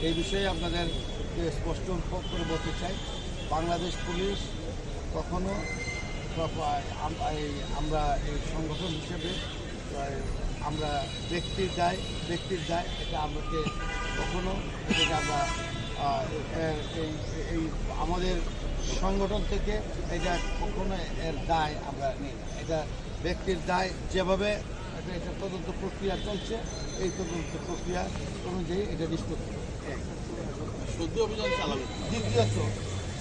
এই বিষয়ে আপনাদের স্পষ্ট করে বলতে চাই, বাংলাদেশ পুলিশ কখনো আমরা এই সংগঠন হিসেবে আমরা ব্যক্তির দায় এটা আমাকে কখনো এটাকে আমরা এই আমাদের সংগঠন থেকে এটা কখনো এর দায় আমরা নিই না। এটা ব্যক্তির দায়, যেভাবে এটা তদন্ত প্রক্রিয়া চলছে এই তদন্ত প্রক্রিয়া অনুযায়ী এটা নিষ্পত্তি। শুদ্ধি অভিযান চালাবে।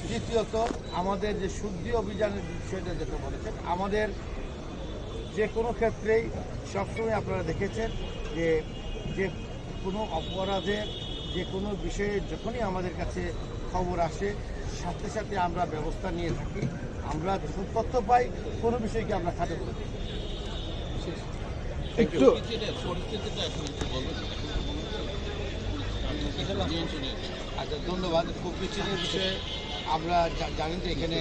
দ্বিতীয়ত আমাদের যে শুদ্ধি অভিযানের বিষয়টা যেটা বলেছেন, আমাদের যে কোনো ক্ষেত্রেই সবসময় আপনারা দেখেছেন যে কোনো অপরাধের যে কোনো বিষয়ে যখনই আমাদের কাছে খবর আসে সাথে সাথে আমরা ব্যবস্থা নিয়ে থাকি। আমরা যখন তথ্য পাই কোনো বিষয়কে আমরা খাটে করে দিই। একটু আচ্ছা, ধন্যবাদ। কুকরিচিনের বিষয়ে আমরা জানি যে এখানে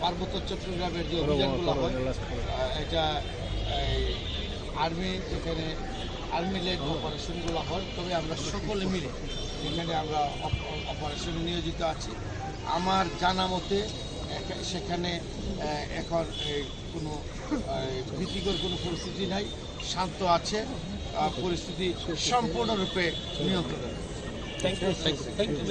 পার্বত্য চট্টগ্রামের যে অভিযানগুলো হয় এটা এখানে আর্মি লেড অপারেশনগুলো হয়, তবে আমরা সকলে মিলে এখানে আমরা অপারেশনে নিয়োজিত আছি। আমার জানা মতে সেখানে এখন কোনো ভীতিকর কোনো পরিস্থিতি নাই, শান্ত আছে, পরিস্থিতি সম্পূর্ণরূপে নিয়ন্ত্রণে। Thank you.